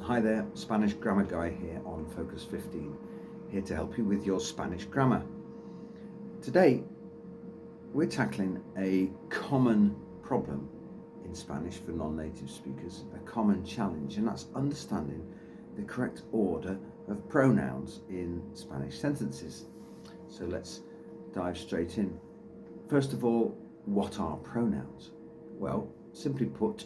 Hi there, Spanish Grammar Guy here on Focus 15, here to help you with your Spanish grammar. Today, we're tackling a common problem in Spanish for non-native speakers, a common challenge, and that's understanding the correct order of pronouns in Spanish sentences. So let's dive straight in. First of all, what are pronouns? Well, simply put,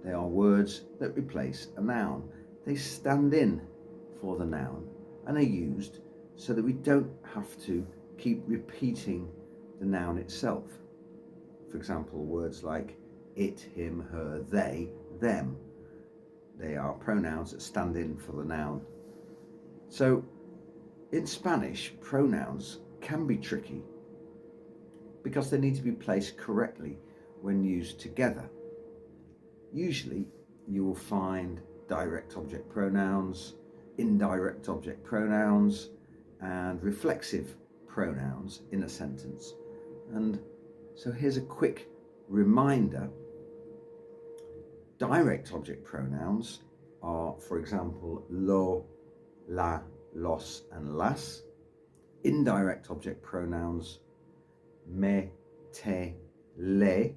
they are words that replace a noun. They stand in for the noun and are used so that we don't have to keep repeating the noun itself. For example, words like it, him, her, they, them. They are pronouns that stand in for the noun. So in Spanish, pronouns can be tricky because they need to be placed correctly when used together. Usually you will find direct object pronouns, indirect object pronouns, and reflexive pronouns in a sentence. And so here's a quick reminder. Direct object pronouns are, for example, lo, la, los, and las. Indirect object pronouns, me, te, le,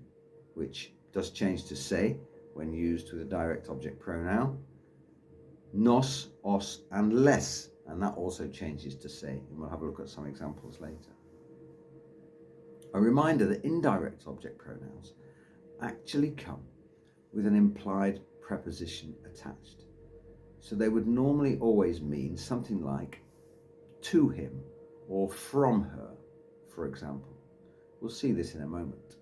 which does change to se when used with a direct object pronoun, nos, os, and les, and that also changes to se, and we'll have a look at some examples later. A reminder that indirect object pronouns actually come with an implied preposition attached. So they would normally always mean something like to him or from her, for example. We'll see this in a moment.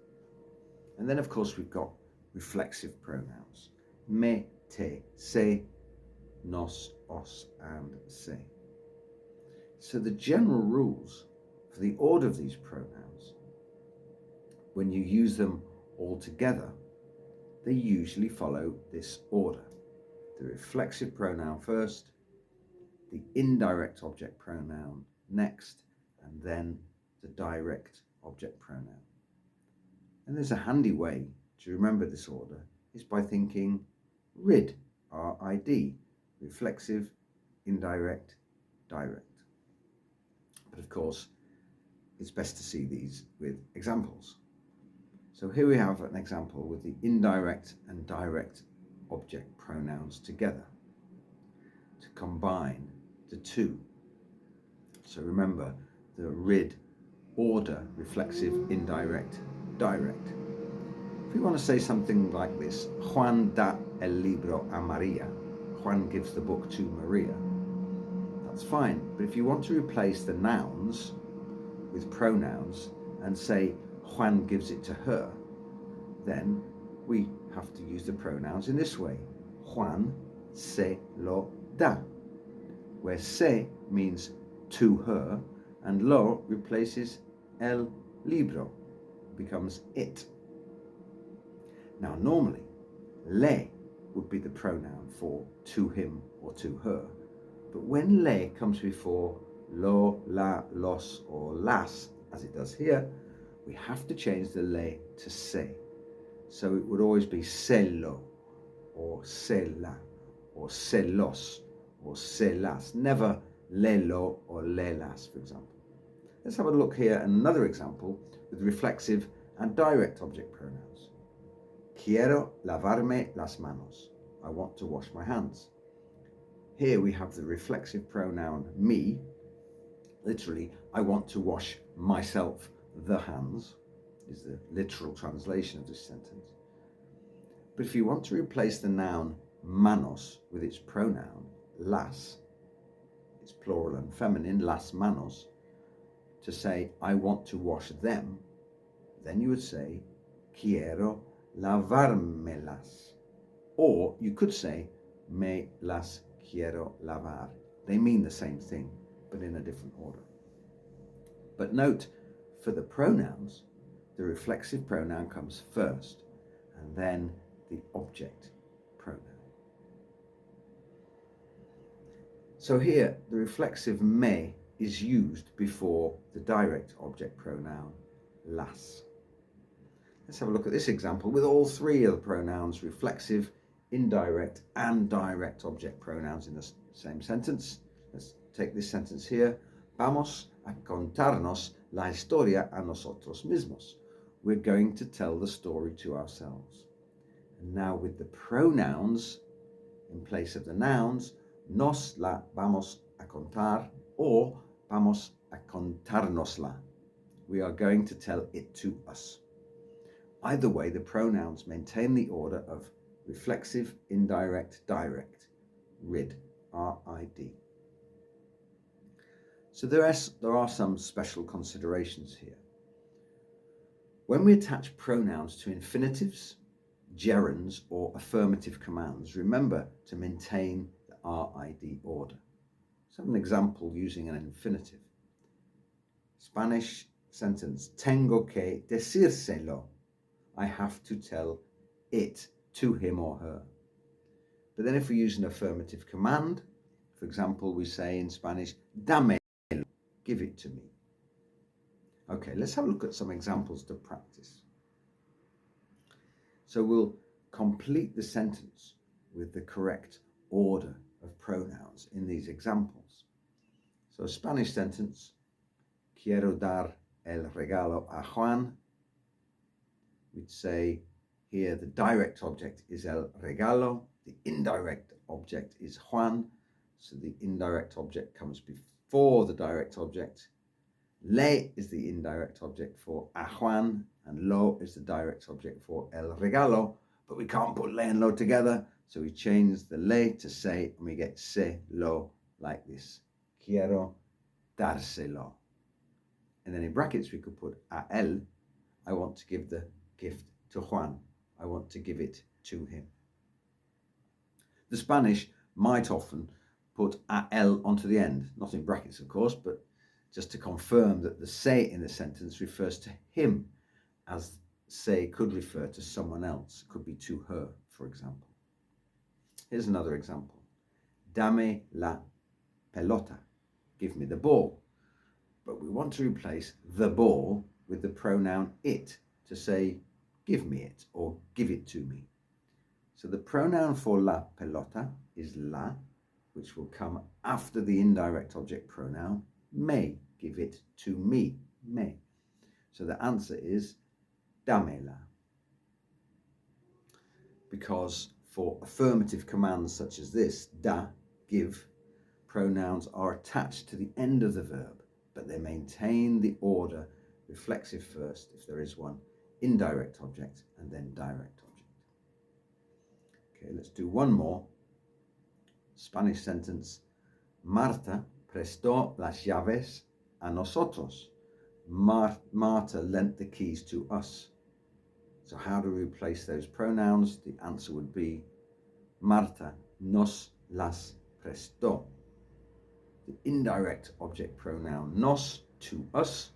And then of course we've got reflexive pronouns, me, te, se, nos, os, and se. So the general rules for the order of these pronouns, when you use them all together, they usually follow this order. The reflexive pronoun first, the indirect object pronoun next, and then the direct object pronoun. And there's a handy way to remember this order is by thinking RID, R-I-D, reflexive, indirect, direct. But of course, it's best to see these with examples. So here we have an example with the indirect and direct object pronouns together to combine the two. So remember the RID order, reflexive, indirect, direct. If we want to say something like this, Juan da el libro a Maria, Juan gives the book to Maria, that's fine. But if you want to replace the nouns with pronouns and say Juan gives it to her, then we have to use the pronouns in this way. Juan se lo da, where se means to her and lo replaces el libro, becomes it. Now normally, le would be the pronoun for to him or to her, but when le comes before lo, la, los, or las, as it does here, we have to change the le to se. So it would always be celo, or cela, or celos, or celas, never lelo or lelas, for example. Let's have a look here at another example with reflexive and direct object pronouns. Quiero lavarme las manos. I want to wash my hands. Here we have the reflexive pronoun me. Literally, I want to wash myself the hands, is the literal translation of this sentence. But if you want to replace the noun manos with its pronoun las, it's plural and feminine, las manos, to say I want to wash them, then you would say quiero lavármelas. Or you could say me las quiero lavar. They mean the same thing, but in a different order. But note, for the pronouns, the reflexive pronoun comes first, and then the object pronoun. So here, the reflexive me is used before the direct object pronoun las. Let's have a look at this example with all three of the pronouns reflexive, indirect and direct object pronouns in the same sentence. Let's take this sentence here. Vamos a contarnos la historia a nosotros mismos. We're going to tell the story to ourselves. And now with the pronouns in place of the nouns, nos la vamos a contar or vamos a contárnosla. We are going to tell it to us. Either way, the pronouns maintain the order of reflexive, indirect, direct, RID, R-I-D. So there are some special considerations here. When we attach pronouns to infinitives, gerunds, or affirmative commands, remember to maintain the RID order. So an example using an infinitive. Spanish sentence, tengo que decírselo. I have to tell it to him or her. But then if we use an affirmative command, for example, we say in Spanish, dámelo, give it to me. Okay, let's have a look at some examples to practice. So we'll complete the sentence with the correct order of pronouns in these examples. So a Spanish sentence, quiero dar el regalo a Juan. We'd say here the direct object is el regalo, the indirect object is Juan, so the indirect object comes before the direct object. Le is the indirect object for a Juan, and lo is the direct object for el regalo, but we can't put le and lo together, so we change the le to se, and we get se lo like this. Quiero dárselo. And then in brackets we could put a él, I want to give the gift to Juan. I want to give it to him. The Spanish might often put a él onto the end, not in brackets of course, but just to confirm that the se in the sentence refers to him, as se could refer to someone else, could be to her, for example. Here's another example. Dame la pelota, give me the ball. But we want to replace the ball with the pronoun it to say, give me it or give it to me. So the pronoun for la pelota is la, which will come after the indirect object pronoun me, give it to me, me. So the answer is dámela. Because for affirmative commands such as this, da, give, pronouns are attached to the end of the verb, but they maintain the order reflexive first, if there is one, indirect object, and then direct object. Okay, let's do one more. Spanish sentence. Marta prestó las llaves a nosotros. Marta lent the keys to us. So how do we replace those pronouns? The answer would be Marta nos las prestó. The indirect object pronoun nos, to us,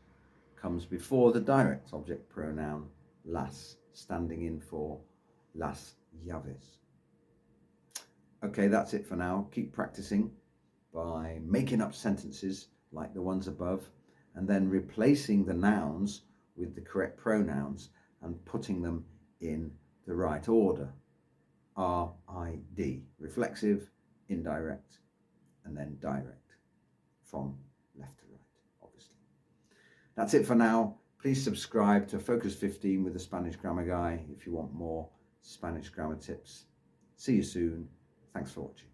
comes before the direct object pronoun las, standing in for las llaves. Okay, that's it for now. Keep practicing by making up sentences like the ones above, and then replacing the nouns with the correct pronouns and putting them in the right order. R-I-D, reflexive, indirect, and then direct, from left to right, obviously. That's it for now. Please subscribe to Focus 15 with the Spanish Grammar Guy if you want more Spanish grammar tips. See you soon. Thanks for watching.